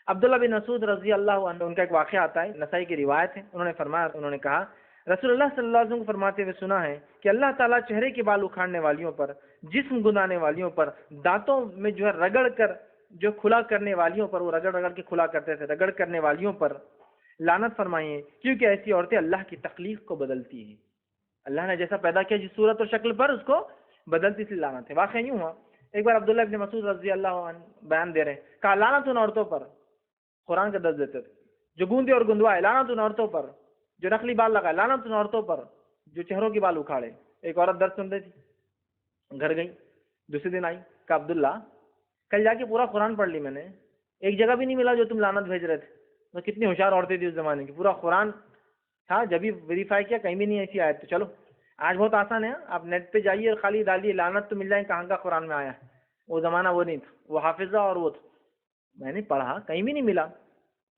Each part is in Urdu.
عبداللہ بن مسعود رضی اللہ عنہ، ان کا ایک واقعہ آتا ہے، نسائی کی روایت ہے، انہوں نے فرمایا، انہوں نے کہا رسول اللہ صلی اللہ علیہ وسلم کو فرماتے ہوئے سنا ہے کہ اللہ تعالیٰ چہرے کے بال اکھاڑنے والیوں پر، جسم گندانے والیوں پر، دانتوں میں جو ہے رگڑ کر جو کھلا کرنے والیوں پر، وہ رگڑ رگڑ کے کھلا کرتے تھے، رگڑ کرنے والیوں پر لعنت فرمائیے، کیونکہ ایسی عورتیں اللہ کی تخلیق کو بدلتی ہیں، اللہ نے جیسا پیدا کیا جس صورت اور شکل پر اس کو بدلتی سی لعنت ہے۔ واقعہ یوں ہوا، ایک بار عبداللہ ابن مسعود رضی اللہ عنہ بیان دے رہے ہیں، کہا لعنت ان عورتوں پر، قرآن کا درس دیتے تھے، جو گوندے اور گندوائے، لعنت ان عورتوں پر جو نقلی بال لگائے، لعنت ان عورتوں پر جو چہروں کے بال اکھاڑے۔ ایک عورت درس سن رہی تھی، گھر گئی، دوسرے دن آئی، کہا عبداللہ کل جا کے پورا قرآن پڑھ لی میں نے، ایک جگہ بھی نہیں ملا جو تم لعنت بھیج رہے تھے۔ تو کتنی ہوشیار عورتیں تھی اس زمانے کی، پورا قرآن تھا، جب بھی ویریفائی کیا کہیں بھی نہیں ایسی آیت۔ تو چلو آج بہت آسان ہے، آپ نیٹ پہ جائیے اور خالی ڈالیے لعنت تو مل جائیں، کہاں کا قرآن میں آیا ہے۔ وہ زمانہ وہ نہیں تھا، وہ حافظہ اور وہ تھا، میں نے پڑھا کہیں بھی نہیں ملا۔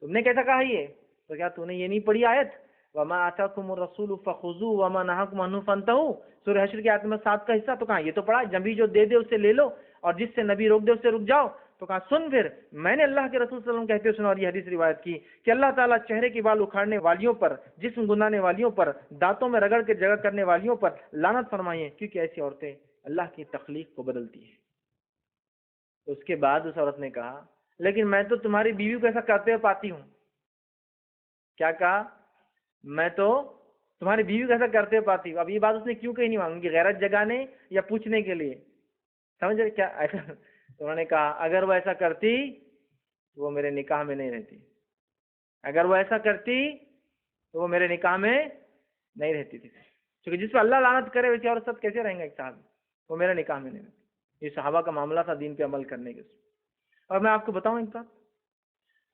تم نے کیسا کہا یہ؟ تو کیا تو نے یہ نہیں پڑھی آیت وما آتاکم الرسول فخذوه وما نهاکم عنہ فانتہوا، سورہ حشر کی آیت نمبر 7 کا حصہ؟ تو کہاں یہ تو پڑھا، جب بھی جو دے دے اسے لے لو اور جس سے نبی روک دے اس سے رک جاؤ۔ تو کہا سن، پھر میں نے اللہ کے رسول صلی اللہ علیہ وسلم کہتے ہوئے سنا، اور یہ حدیث روایت کی کہ اللہ تعالیٰ چہرے کے بال اکھاڑنے والیوں پر، جسم گندانے والیوں پر، دانتوں میں رگڑ کے جگہ کرنے والیوں پر لعنت فرمائیے، کیونکہ ایسی عورتیں اللہ کی تخلیق کو بدلتی ہیں۔ اس کے بعد اس عورت نے کہا لیکن میں تو تمہاری بیوی کو ایسا کرتے ہوئے پاتی ہوں۔ کیا کہا؟ میں تو تمہاری بیوی کو ایسا کرتے ہوئے پاتی ہوں۔ اب یہ بات اس نے کیوں کہی نہیں مانگی، غیرت جگانے یا پوچھنے کے لیے؟ سمجھ رہے کیا؟ انہوں نے کہا اگر وہ ایسا کرتی تو وہ میرے نکاح میں نہیں رہتی، اگر وہ ایسا کرتی تو وہ میرے نکاح میں نہیں رہتی تھی، کیونکہ جس پہ اللہ لعنت کرے ویسی عورت ساتھ کیسے رہیں گا ایک صاحب؟ وہ میرے نکاح میں نہیں رہتی۔ یہ صحابہ کا معاملہ تھا دین پہ عمل کرنے کے۔ اور میں آپ کو بتاؤں ایک بات،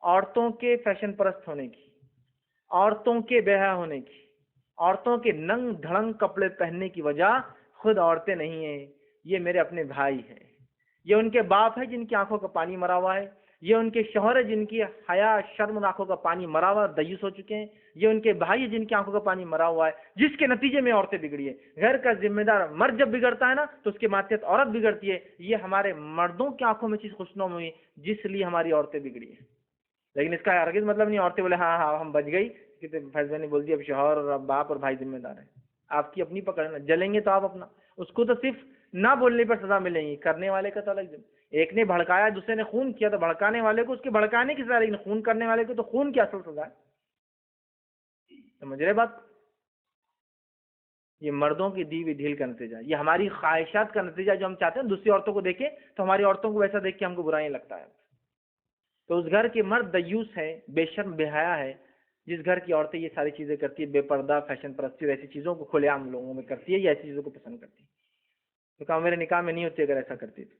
عورتوں کے فیشن پرست ہونے کی، عورتوں کے بے حیا ہونے کی، عورتوں کے ننگ دھڑنگ کپڑے پہننے کی وجہ خود عورتیں نہیں ہیں، یہ میرے اپنے بھائی ہیں، یہ ان کے باپ ہے جن کی آنکھوں کا پانی مرا ہوا ہے، یہ ان کے شوہر ہے جن کی حیا شرم آنکھوں کا پانی مرا ہوا دیوس ہو چکے ہیں، یہ ان کے بھائی ہے جن کی آنکھوں کا پانی مرا ہوا ہے، جس کے نتیجے میں عورتیں بگڑی ہے۔ گھر کا ذمہ دار مرد جب بگڑتا ہے نا تو اس کے ماتحت عورت بگڑتی ہے۔ یہ ہمارے مردوں کی آنکھوں میں چیز خوشنما ہوئی جس لیے ہماری عورتیں بگڑی ہیں، لیکن اس کا ہرگز مطلب نہیں عورتیں بولے ہاں ہاں ہم بچ گئی، فیض نے بول دیا اب شوہر اور باپ اور بھائی ذمہ دار ہیں۔ آپ کی اپنی پکڑنا، جلیں گے تو آپ اپنا، اس کو تو صرف نہ بولنے پر سزا ملے گی، کرنے والے کا تو الگ۔ ایک نے بھڑکایا دوسرے نے خون کیا تو بھڑکانے والے کو اس کے بھڑکانے کی سزا، لیکن خون کرنے والے کو تو خون کی اصل سزا ہے۔ سمجھ رہے بات؟ یہ مردوں کی دی ہوئی ڈھیل کا نتیجہ، یہ ہماری خواہشات کا نتیجہ، جو ہم چاہتے ہیں دوسری عورتوں کو دیکھیں تو ہماری عورتوں کو ویسا دیکھ کے ہم کو برا ہی لگتا ہے۔ تو اس گھر کے مرد دیوس ہے، بے شرم بے حیا ہے، جس گھر کی عورتیں یہ ساری چیزیں کرتی ہے، بے پردہ فیشن پرستی اور ایسی چیزوں کو کھلے عام لوگوں میں کرتی ہے یا ایسی چیزوں کو پسند کرتی ہے۔ تو کہا میرے نکاح میں نہیں ہوتی اگر ایسا کرتی تو۔